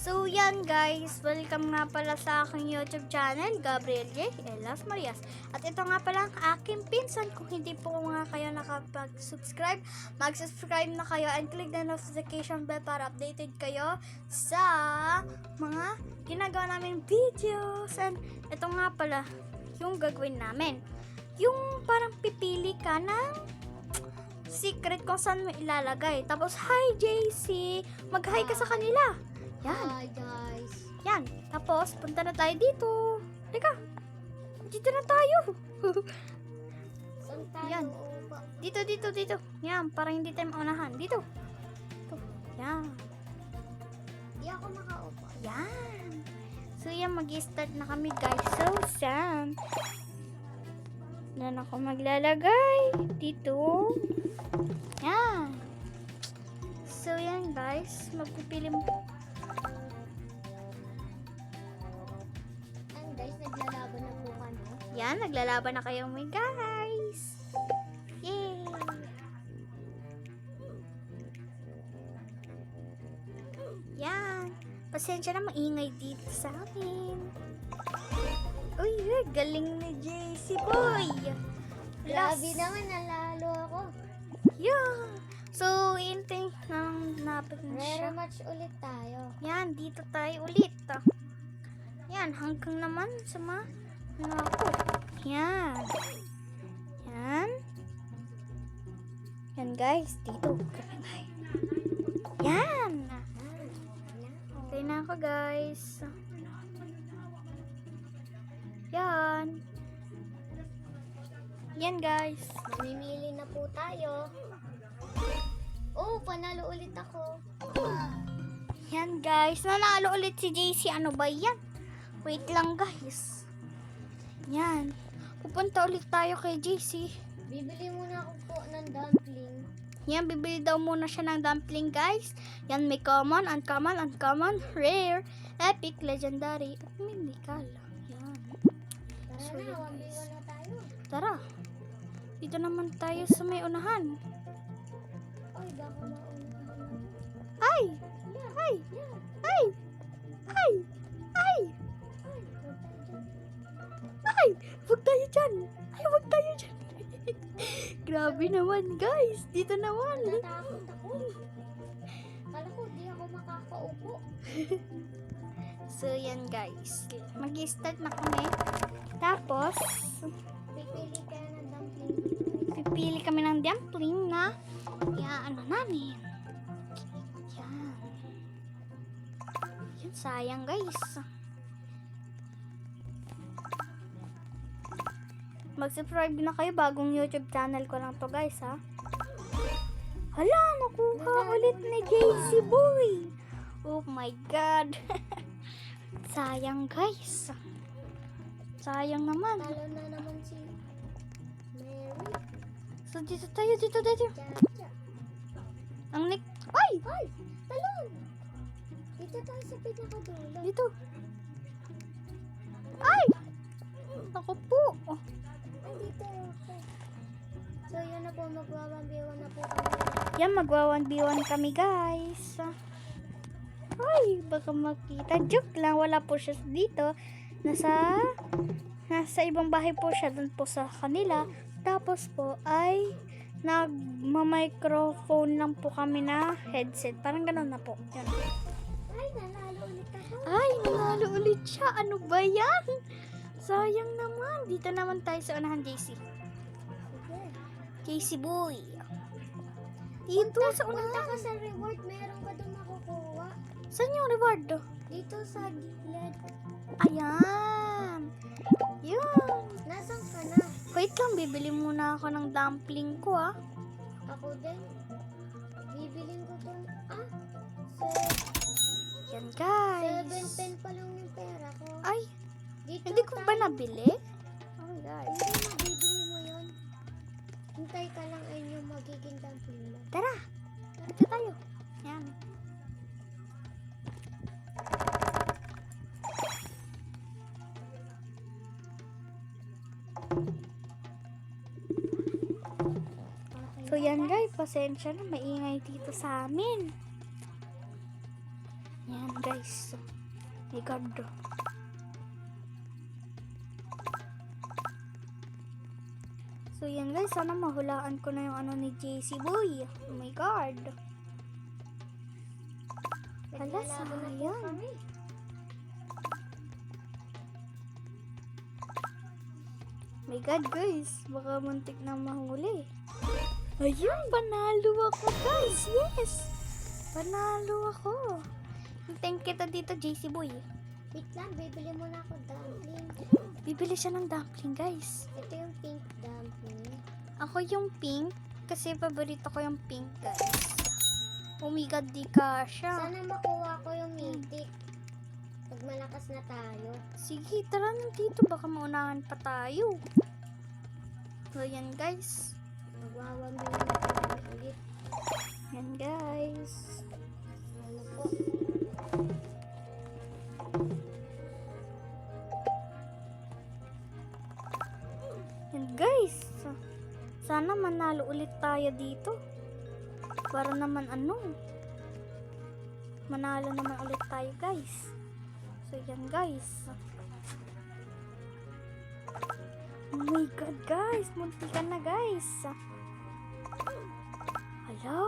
So yan guys, welcome nga pala sa aking YouTube channel, Gabriel J. Elas Marias. At ito nga pala ang aking pinsan. Kung hindi po nga kayo nakapag-subscribe, mag-subscribe na kayo and click the notification bell para updated kayo sa mga ginagawa namin videos. And ito nga pala yung gagawin namin. Yung parang pipili ka ng secret kung saan mo ilalagay. Tapos, hi JC! Mag-hi ka sa kanila. Yan. Hi guys. Yan. Tapos, punta na tayo dito. Teka. Dito na tayo. Saan tayo Yan. uupa? Dito. Yan. Para hindi tayo maunahan. Dito. Ito. Yan. Di ako makaupa. Yan. So, yan. Mag-start na kami, guys. So, Sam. Yan ako maglalagay. Dito. Yan. So, yan, guys. Magpipili mo. And guys, naglalaban na po kami. Yan, naglalaban na kayo mga guys. Yay! Yan. Pasensya na maingay dito sa amin. Uy, galing ni JC Boy. Grabe naman, nalalo ako. Yeah. So, intay nang napit na siya. Rematch ulit tayo. Yan, dito tayo ulit. Yan, hanggang naman sa mga ano ako. Yan. Yan. Yan guys, dito. Yan. Okay na ako guys. Yan. Yan guys. Mamimili na po tayo. Oh, panalo ulit ako. Yan guys, nanalo ulit si JC. Ano ba yan? Wait lang guys. Yan. Pupunta ulit tayo kay JC. Bibili muna ako po ng dumpling. Yan, bibili daw muna siya ng dumpling guys. Yan, may common, uncommon, rare, epic, legendary, at mythical. Yan. Tara So, na, yun, 1v1 guys. na tayo. Tara. Dito naman tayo sa may unahan. Ay, baka mauna. Ay! Ay! Ay! Ay! Ay! Ay! Huwag tayo dyan! Ay, huwag tayo dyan! Grabe naman, guys! Dito naman! Natakot ako. Kala ko di ako makakaupo. So, yan, guys. Mag-start na kami. Tapos, Pipili kaya ng dumpling. pipili kami ng dumpling na ano namin. Yan. Yan, sayang, guys. Mag-subscribe na kayo, bagong YouTube channel ko lang to guys ha. Hala, nakuha ulit ni JC Boy. Oh my god. Sayang guys. Sayang naman. Talo na naman si Mary. So dito tayo. Jaja. Ang nick. Ay! Ay! Talon! Dito tayo sa pinakadulo. Dito. Ay! Ako po. Ay, dito. Okay. So, yun na po. Magwa-1v1 na po kami. Yan, magwa-1v1 kami guys. Ay, baka makita. Joke lang, wala po siya dito. Nasa ibang bahay po siya, dun po sa kanila. Tapos po ay nagma-microphone lang po kami na headset. Parang ganun na po. Yan. Ay, nalalo ulit ako. Ay, nanalo ulit siya. Ano ba yan? Sayang naman. Dito naman tayo sa unahan, JC. Sige. JC Boy. Dito sa Punta unahan. ka sa reward. Meron ka doon makukuha. Saan yung reward? Dito sa gilid. Ayan. Yun. Nasaan ka na? Wait lang, bibili muna ako ng dumpling ko ah. Ako din. Bibiling ko to. Ah? Yan guys. 7 pa lang yung pera ko. Ay, Dito hindi ko tayo. ba nabili? Oh guys. Hindi, mabibili mo yun. Hintay ka lang ay yung magiging dumpling mo. Tara. Dito tayo. Yan. So yan guys, pasensya na maingay dito sa amin. Yan guys. My God. So yan guys, sana mahulaan ko na yung ano ni JC Boy. Oh my God. Hala, Naglalaban na po sayang. kami. My God guys, baka muntik na mahuli. Ayun, panalo ako guys. Yes! Panalo ako. Hintayin kita dito, JC Boy. Wait lang, bibili muna ako dumpling. Bibili siya ng dumpling guys. Ito yung pink dumpling. Ako yung pink, kasi paborito ko yung pink guys. Oh my God, di ka siya. Sana makuha ko yung mythic. Pag malakas na tayo. Sige, tara na dito. Baka maunahan pa tayo. So, yan guys. Magwawambi na tayo ulit. Yan guys. Ano po? Yan guys. Sana manalo ulit tayo dito. Para naman ano. Manalo naman ulit tayo guys. So, yan guys. Oh my God guys. Muntikan na guys. Hala.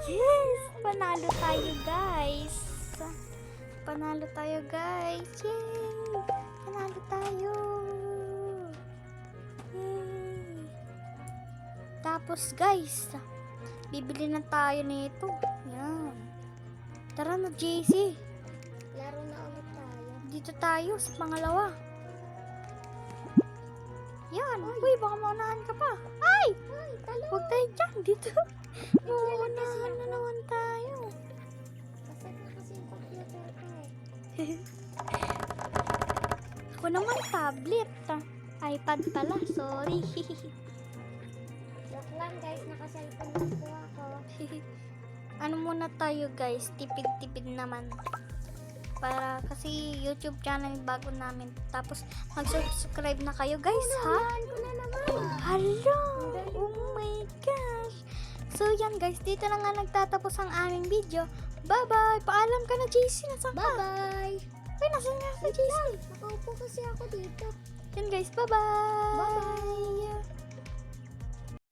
Yes! Panalo tayo guys. Panalo tayo guys. Yay! Panalo tayo. Yay! Tapos guys, bibili na tayo nito. Yan. Tara na JC. Laro na ulit tayo. Dito tayo sa pangalawa. Yan. Uy, baka maunahan ka pa. Ay! Ay, talo! Huwag tayo dyan. Dito. Maunahan na naman tayo. Kasag na kasi yung computer ko. Ako naman tablet. iPad pala. Sorry. Joke lang guys, naka-cellphone lang po ako. Ano muna tayo guys, tipid-tipid naman. Para kasi YouTube channel bago namin. Tapos mag-subscribe na kayo guys ha. Ko na naman. Hello! Oh my gosh! So yan guys, dito na nga nagtatapos ang aming video. Bye-bye! Paalam ka na JC, nasaan ka? Bye-bye! Ay, nasaan nga ka JC? Nakaupo kasi ako dito. Yan guys, bye-bye! Bye-bye!